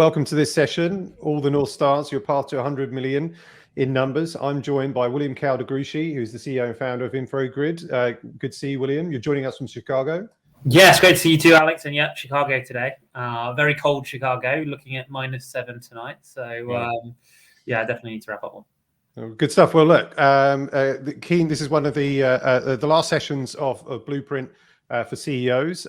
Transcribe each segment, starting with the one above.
welcome to this session, All the North Stars, your path to 100 million in numbers. I'm joined by William Cowell de Gruchy, who's the CEO and founder of Infogrid. Good to see you, William. You're joining us from Chicago. Yeah, it's great to see you too, Alex. And yeah, Chicago today. Very cold Chicago, looking at -7 tonight. So yeah, definitely need to wrap up one. Good stuff. Well, look, this is one of the last sessions of Blueprint for CEOs.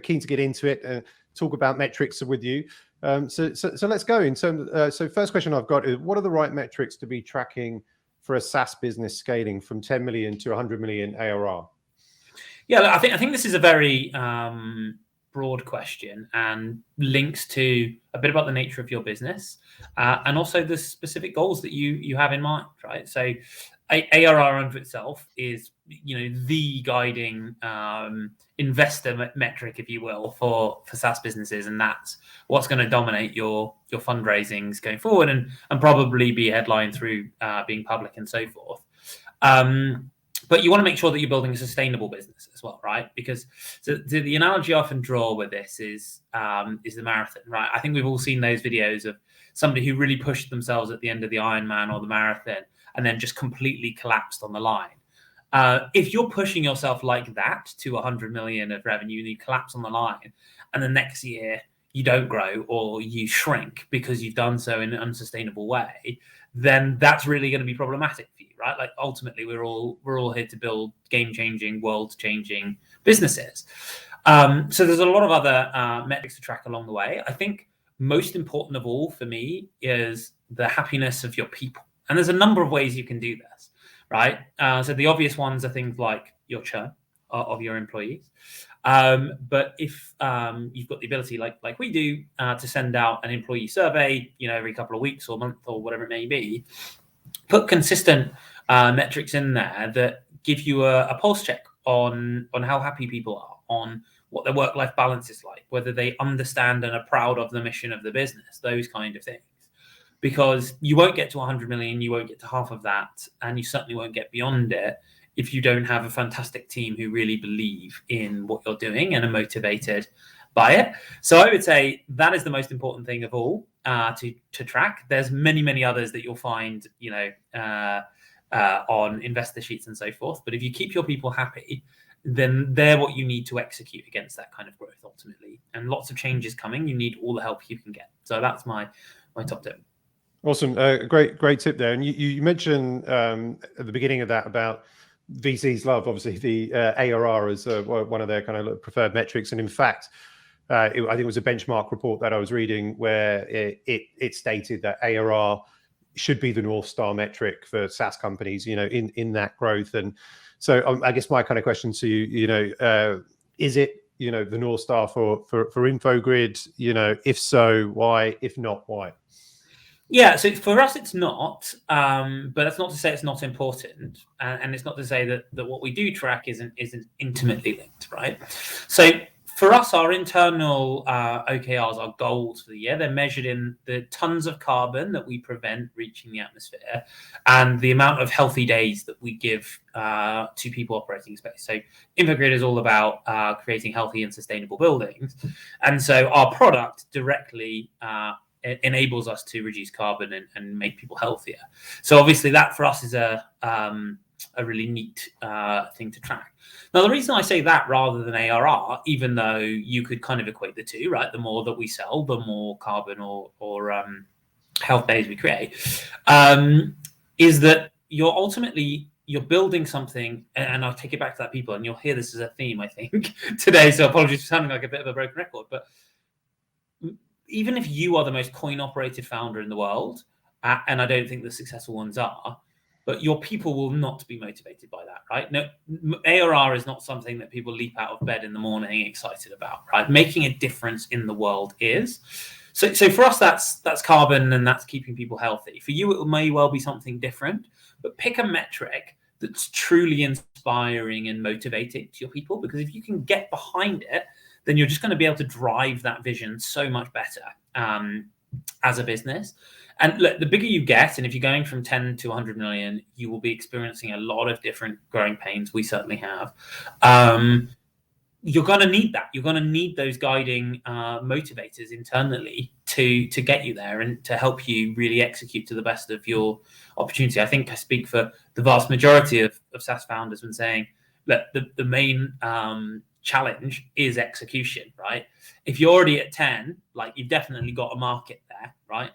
Keen to get into it and talk about metrics with you. So let's go. So first question I've got is, what are the right metrics to be tracking for a SaaS business scaling from 10 million to 100 million ARR? Yeah, I think this is a very broad question and links to a bit about the nature of your business and also the specific goals that you have in mind, right? So ARR unto itself is, the guiding investor metric, if you will, for SaaS businesses, and that's what's going to dominate your fundraisings going forward and probably be headlined through being public and so forth. But you want to make sure that you're building a sustainable business as well, right? Because the analogy I often draw with this is the marathon, right? I think we've all seen those videos of somebody who really pushed themselves at the end of the Ironman or the marathon and then just completely collapsed on the line. If you're pushing yourself like that to 100 million of revenue and you collapse on the line, and the next year you don't grow or you shrink because you've done so in an unsustainable way, then that's really going to be problematic for you, right? Like ultimately, we're all here to build game-changing, world-changing businesses. So there's a lot of other metrics to track along the way. I think most important of all for me is the happiness of your people, and there's a number of ways you can do this, right? So the obvious ones are things like your churn of your employees. But if you've got the ability, like we do, to send out an employee survey, every couple of weeks or month or whatever it may be, put consistent metrics in there that give you a pulse check on how happy people are, on what their work-life balance is like, whether they understand and are proud of the mission of the business, those kind of things. Because you won't get to 100 million, you won't get to half of that, and you certainly won't get beyond it if you don't have a fantastic team who really believe in what you're doing and are motivated by it. So I would say that is the most important thing of all to track. There's many others that you'll find, on investor sheets and so forth. But if you keep your people happy, then they're what you need to execute against that kind of growth ultimately. And lots of changes coming. You need all the help you can get. So that's my top tip. Awesome. Great tip there. And you mentioned at the beginning of that about VCs love, obviously, the ARR as one of their kind of preferred metrics. And in fact, I think it was a benchmark report that I was reading where it stated that ARR should be the North Star metric for SaaS companies, in that growth. And so I guess my kind of question to you, is it, the North Star for Infogrid? If so, why? If not, why? Yeah, so for us, it's not, but that's not to say it's not important, and it's not to say that what we do track isn't intimately linked, right? So for us, our internal OKRs, our goals for the year, they're measured in the tons of carbon that we prevent reaching the atmosphere and the amount of healthy days that we give to people operating space. So Infogrid is all about creating healthy and sustainable buildings, and so our product directly it enables us to reduce carbon and make people healthier. So obviously that for us is a really neat thing to track. Now, the reason I say that rather than ARR, even though you could kind of equate the two, right? The more that we sell, the more carbon or health days we create, is that you're building something, and I'll take it back to that people, and you'll hear this as a theme, I think, today. So apologies for sounding like a bit of a broken record, but even if you are the most coin-operated founder in the world, and I don't think the successful ones are, but your people will not be motivated by that, right? No, ARR is not something that people leap out of bed in the morning excited about, right? Making a difference in the world is. So for us, that's carbon and that's keeping people healthy. For you, it may well be something different, but pick a metric that's truly inspiring and motivating to your people, because if you can get behind it, then you're just going to be able to drive that vision so much better as a business. And look, the bigger you get, and if you're going from 10 to 100 million, you will be experiencing a lot of different growing pains. We certainly have. You're going to need that. You're going to need those guiding motivators internally to get you there and to help you really execute to the best of your opportunity. I think I speak for the vast majority of SaaS founders when saying that the main challenge is execution, right? If you're already at 10, like, you've definitely got a market there, right?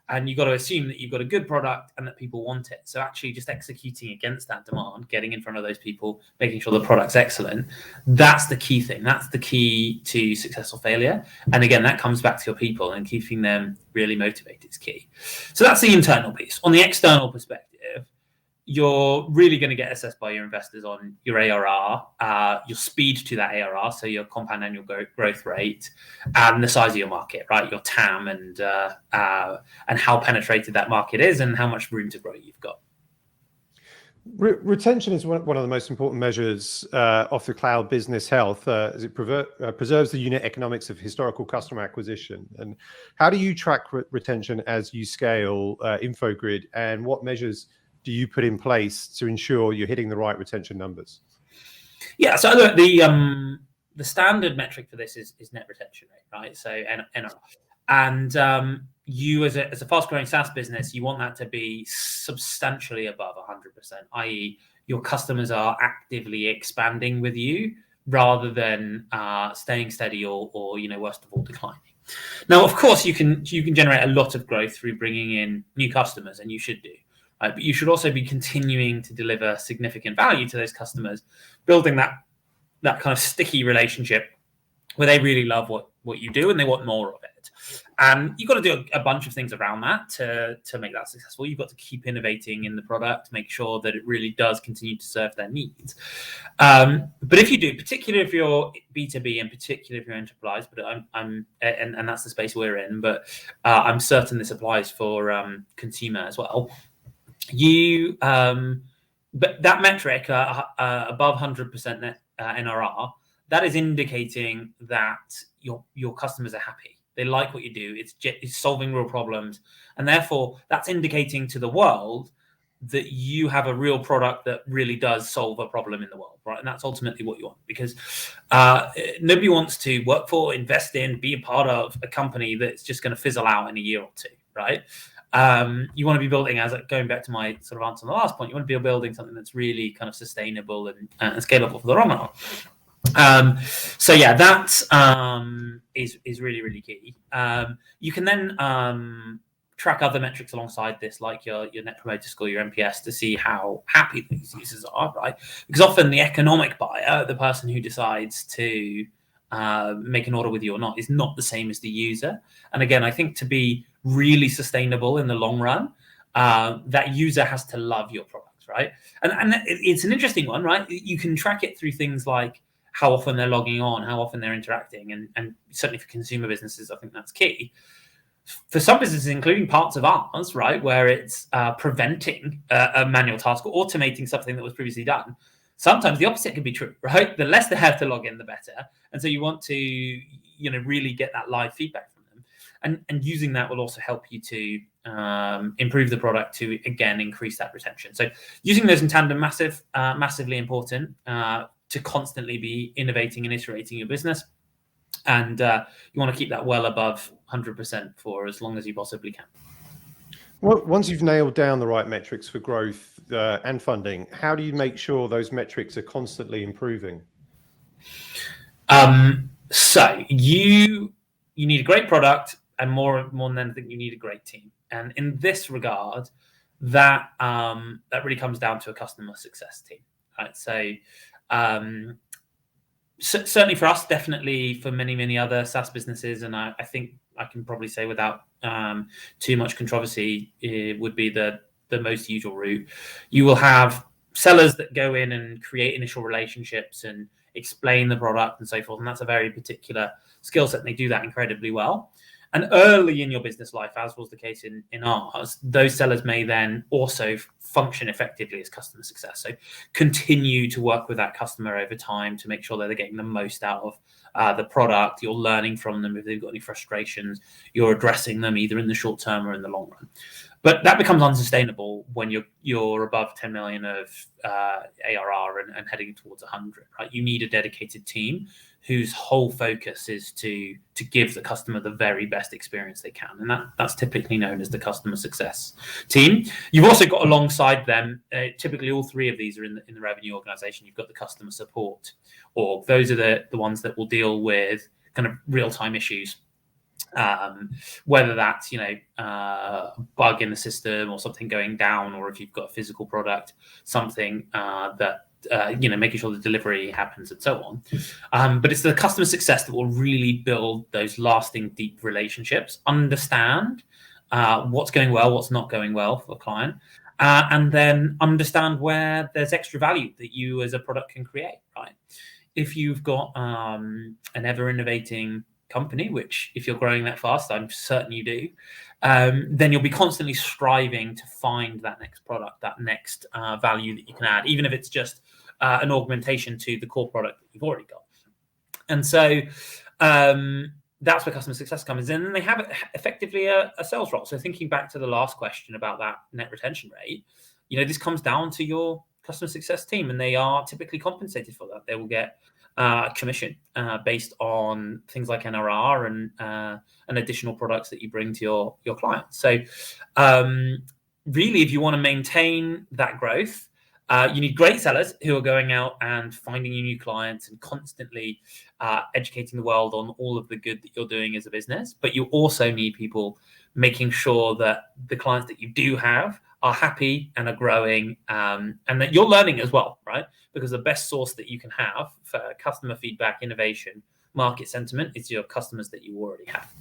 And you've got to assume that you've got a good product and that people want it. So actually just executing against that demand, getting in front of those people, making sure the product's excellent, that's the key thing. That's the key to success or failure. And again, that comes back to your people, and keeping them really motivated is key. So that's the internal piece. On the external perspective, you're really going to get assessed by your investors on your ARR, your speed to that ARR, so your compound annual growth rate, and the size of your market, right? Your TAM, and how penetrated that market is, and how much room to grow you've got. Retention is one of the most important measures of the cloud business health, as it preserves the unit economics of historical customer acquisition. And how do you track retention as you scale Infogrid, and what measures do you put in place to ensure you're hitting the right retention numbers? Yeah, so look, the standard metric for this is net retention rate, right? So NRR. And you as a fast-growing SaaS business, you want that to be substantially above 100%, i.e. your customers are actively expanding with you rather than staying steady or worst of all, declining. Now, of course, you can generate a lot of growth through bringing in new customers, and you should do. But you should also be continuing to deliver significant value to those customers, building that kind of sticky relationship where they really love what you do and they want more of it. And you've got to do a bunch of things around that to make that successful. You've got to keep innovating in the product, make sure that it really does continue to serve their needs. But if you do, particularly if you're B2B and particularly if you're enterprise, but and that's the space we're in, but I'm certain this applies for consumer as well. But that metric above 100% net NRR, that is indicating that your customers are happy. They like what you do. It's solving real problems, and therefore that's indicating to the world that you have a real product that really does solve a problem in the world, right? And that's ultimately what you want, because nobody wants to work for, invest in, be a part of a company that's just going to fizzle out in a year or two, right? You want to be building, going back to my sort of answer on the last point, you want to be building something that's really kind of sustainable and scalable for the long run. So yeah, that is really, really key. You can then track other metrics alongside this, like your net promoter score, your NPS, to see how happy these users are, right? Because often the economic buyer, the person who decides to make an order with you or not, is not the same as the user. And again, I think to be really sustainable in the long run, that user has to love your product, right? And it's an interesting one, right? You can track it through things like how often they're logging on, how often they're interacting, and certainly for consumer businesses, I think that's key. For some businesses, including parts of ours, right, where it's preventing a manual task or automating something that was previously done, sometimes the opposite can be true, right? The less they have to log in, the better. And so you want to, really get that live feedback from them. And using that will also help you to improve the product to, again, increase that retention. So using those in tandem, massively important to constantly be innovating and iterating your business. And you want to keep that well above 100% for as long as you possibly can. Well, once you've nailed down the right metrics for growth and funding, how do you make sure those metrics are constantly improving? So you need a great product, and more than anything, you need a great team. And in this regard, that really comes down to a customer success team, right? So certainly for us, definitely for many other SaaS businesses, and I think I can probably say without too much controversy, it would be the most usual route. You will have sellers that go in and create initial relationships and explain the product and so forth, and that's a very particular skill set, and they do that incredibly well. And early in your business life, as was the case in ours, those sellers may then also function effectively as customer success. So continue to work with that customer over time to make sure that they're getting the most out of the product. You're learning from them if they've got any frustrations. You're addressing them either in the short term or in the long run. But that becomes unsustainable when you're above 10 million of ARR and heading towards 100. Right? You need a dedicated team whose whole focus is to give the customer the very best experience they can, and that's typically known as the customer success team. You've also got alongside them, typically all three of these are in the revenue organization. You've got the customer support org. Those are the ones that will deal with kind of real-time issues. Whether that's a bug in the system or something going down, or if you've got a physical product, something that making sure the delivery happens and so on. But it's the customer success that will really build those lasting, deep relationships, understand what's going well, what's not going well for the client, and then understand where there's extra value that you as a product can create. Right? If you've got an ever-innovating company, which if you're growing that fast, I'm certain you do, then you'll be constantly striving to find that next product, that next value that you can add, even if it's just an augmentation to the core product that you've already got. And so that's where customer success comes in. And they have effectively a sales role. So thinking back to the last question about that net retention rate, this comes down to your customer success team, and they are typically compensated for that. They will get commission based on things like NRR and additional products that you bring to your clients. So really, if you want to maintain that growth, you need great sellers who are going out and finding you new clients and constantly educating the world on all of the good that you're doing as a business. But you also need people making sure that the clients that you do have are happy and are growing, and that you're learning as well, right? Because the best source that you can have for customer feedback, innovation, market sentiment is your customers that you already have.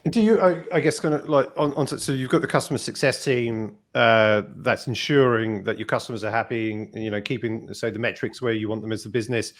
Do you, I guess, kind of like so you've got the customer success team that's ensuring that your customers are happy and, keeping, say, the metrics where you want them as a business.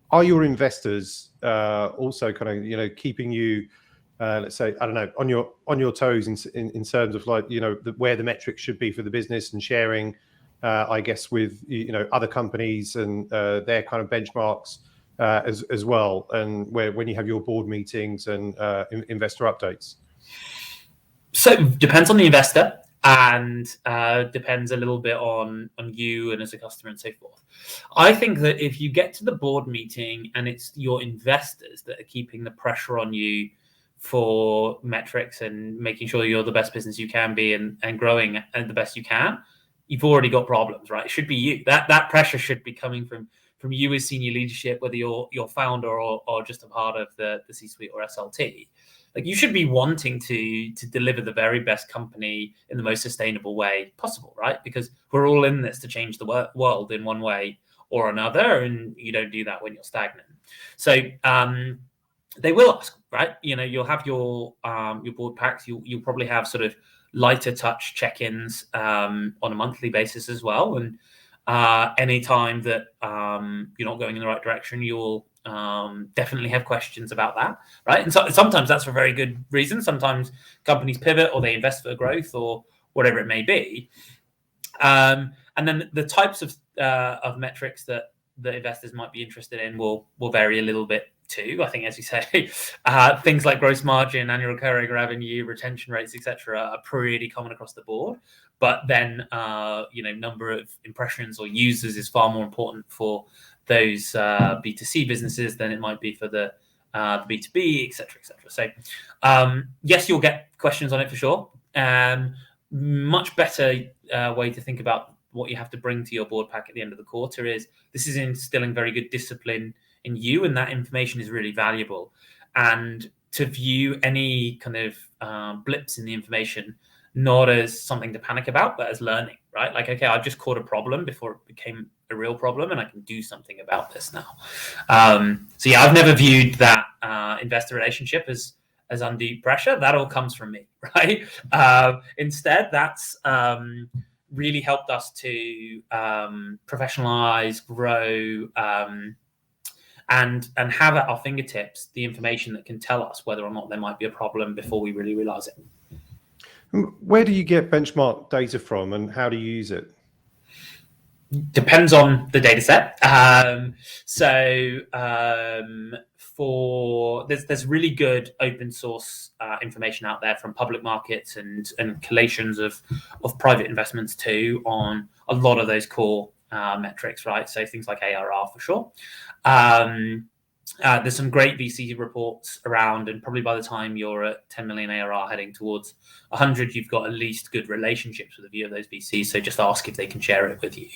Are your investors also kind of, keeping you, let's say, I don't know, on your toes in terms of like, where the metrics should be for the business, and sharing, I guess, with, other companies and their kind of benchmarks as well, and when you have your board meetings and investor updates? So it depends on the investor, and depends a little bit on you and as a customer and so forth. I think that if you get to the board meeting and it's your investors that are keeping the pressure on you for metrics and making sure you're the best business you can be and growing at the best you can, you've already got problems, right? It should be you. That pressure should be coming from you as senior leadership, whether you're founder or just a part of the C-suite or SLT. Like, you should be wanting to deliver the very best company in the most sustainable way possible, right? Because we're all in this to change the world in one way or another, and you don't do that when you're stagnant. So they will ask, right? You'll have your board packs. You'll probably have sort of lighter touch check-ins on a monthly basis as well. And any time that you're not going in the right direction, you'll definitely have questions about that, right? And so sometimes that's for very good reasons. Sometimes companies pivot or they invest for growth or whatever it may be. And then the types of metrics that the investors might be interested in will vary a little bit too. I think, as you say, things like gross margin, annual recurring revenue, retention rates, etc., are pretty common across the board. But then, number of impressions or users is far more important for those B2C businesses than it might be for the B2B, etc., etc. So, yes, you'll get questions on it for sure. Much better way to think about what you have to bring to your board pack at the end of the quarter is this is instilling very good discipline in you, and that information is really valuable. And to view any kind of blips in the information not as something to panic about, but as learning, right? Like, okay, I've just caught a problem before it became a real problem, and I can do something about this now. So yeah, I've never viewed that investor relationship as undue pressure. That all comes from me, right? Instead, that's really helped us to professionalize, grow, and have at our fingertips the information that can tell us whether or not there might be a problem before we really realize it. Where do you get benchmark data from, and how do you use it? Depends on the data set. There's really good open source information out there from public markets and collations of private investments too on a lot of those core metrics, right? So things like ARR for sure. There's some great VC reports around, and probably by the time you're at 10 million ARR heading towards 100, you've got at least good relationships with a few of those VCs. So just ask if they can share it with you.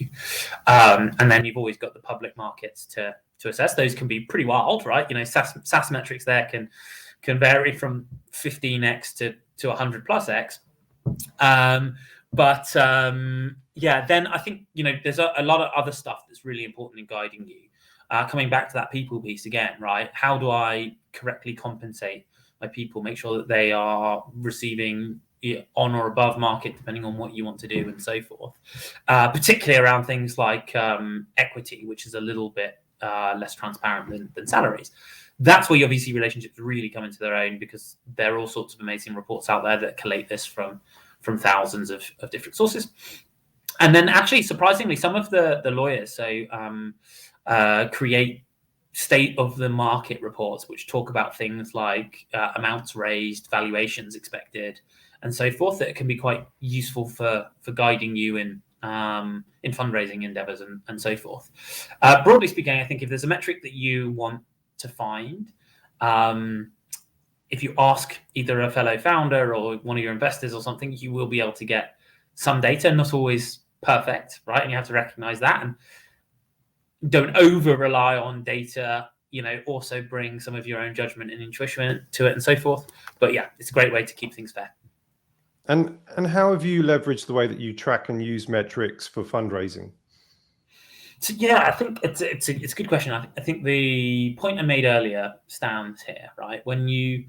And then you've always got the public markets to assess. Those can be pretty wild, right? You know, SaaS metrics there can vary from 15x to 100 plus x. Then I think, you know, there's a lot of other stuff that's really important in guiding you. Coming back to that people piece again, right? How do I correctly compensate my people, make sure that they are receiving on or above market, depending on what you want to do and so forth. Particularly around things like equity, which is a little bit less transparent than salaries. That's where your VC relationships really come into their own, because there are all sorts of amazing reports out there that collate this from thousands of different sources. And then actually, surprisingly, some of the lawyers, create state of the market reports, which talk about things like amounts raised, valuations expected, and so forth, that can be quite useful for guiding you in fundraising endeavors and so forth. Broadly speaking, I think if there's a metric that you want to find, if you ask either a fellow founder or one of your investors or something, you will be able to get some data, not always perfect, right? And you have to recognize that, and don't over rely on data, you know, also bring some of your own judgment and intuition to it and so forth. But yeah, it's a great way to keep things fair. And how have you leveraged the way that you track and use metrics for fundraising? So yeah, I think it's a good question. I think the point I made earlier stands here, right? When you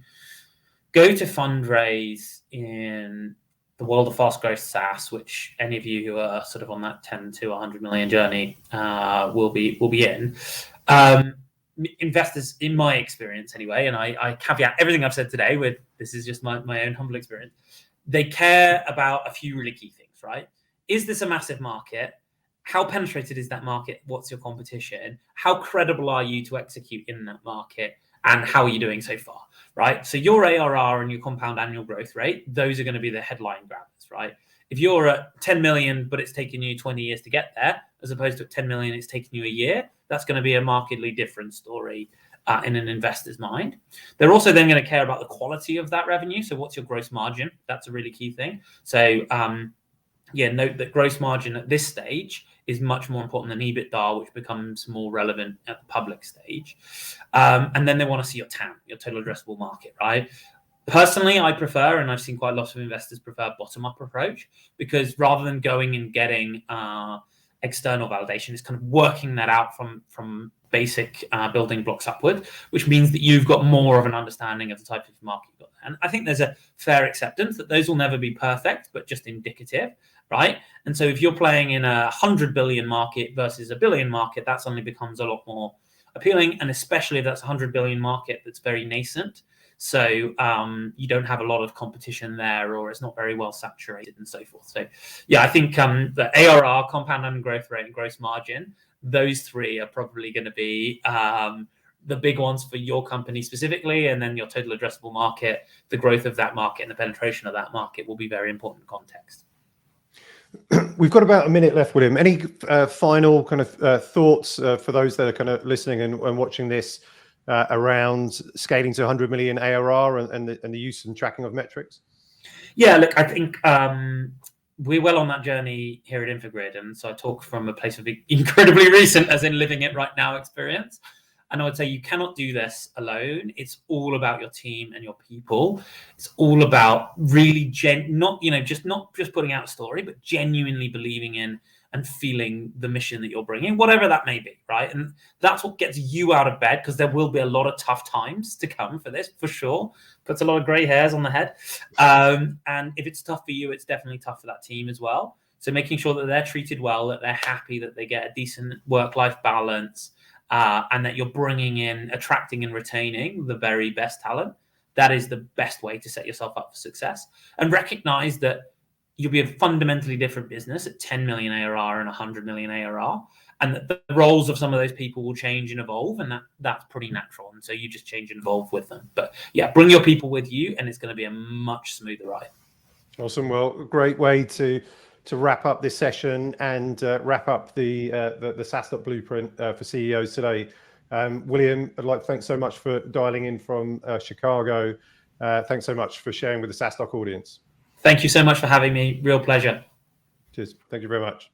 go to fundraise in the world of fast growth SaaS, which any of you who are sort of on that 10 to 100 million journey will be in, investors, in my experience anyway, and I caveat everything I've said today with this is just my own humble experience, they care about a few really key things, right? Is this a massive market? How penetrated is that market? What's your competition? How credible are you to execute in that market? And how are you doing so far, right? So your ARR and your compound annual growth rate, those are going to be the headline grabbers, right? If you're at 10 million, but it's taken you 20 years to get there, as opposed to at 10 million, it's taken you a year, that's going to be a markedly different story in an investor's mind. They're also then going to care about the quality of that revenue. So what's your gross margin? That's a really key thing. So note that gross margin at this stage is much more important than EBITDA, which becomes more relevant at the public stage. And then they want to see your TAM, your total addressable market, right? Personally, I prefer, and I've seen quite a lot of investors prefer, bottom-up approach, because rather than going and getting external validation, it's kind of working that out from basic building blocks upward, which means that you've got more of an understanding of the type of market you've got. And I think there's a fair acceptance that those will never be perfect, but just indicative, right? And so if you're playing in a 100 billion market versus a billion market, that suddenly becomes a lot more appealing. And especially if that's a 100 billion market that's very nascent. So you don't have a lot of competition there, or it's not very well saturated and so forth. So yeah, I think the ARR, compound annual growth rate, and gross margin, those three are probably going to be the big ones for your company specifically. And then your total addressable market, the growth of that market and the penetration of that market will be very important context. We've got about a minute left, William. Any final kind of thoughts for those that are kind of listening and watching this around scaling to 100 million ARR and the use and tracking of metrics? Yeah, look, I think we're well on that journey here at Infogrid. And so I talk from a place of incredibly recent, as in living it right now experience. And I would say you cannot do this alone. It's all about your team and your people. It's all about really not just putting out a story, but genuinely believing in and feeling the mission that you're bringing, whatever that may be, right? And that's what gets you out of bed, because there will be a lot of tough times to come for this, for sure. Puts a lot of gray hairs on the head. And if it's tough for you, it's definitely tough for that team as well. So making sure that they're treated well, that they're happy, that they get a decent work-life balance, and that you're bringing in, attracting and retaining the very best talent. That is the best way to set yourself up for success. And recognize that you'll be a fundamentally different business at 10 million ARR and 100 million ARR. And the roles of some of those people will change and evolve, and that's pretty natural. And so you just change and evolve with them. But yeah, bring your people with you, and it's going to be a much smoother ride. Awesome. Well, great way to wrap up this session and wrap up the SaaStock blueprint for CEOs today. William, I'd like to thank so much for dialing in from Chicago. Thanks so much for sharing with the SaaStock audience. Thank you so much for having me. Real pleasure. Cheers. Thank you very much.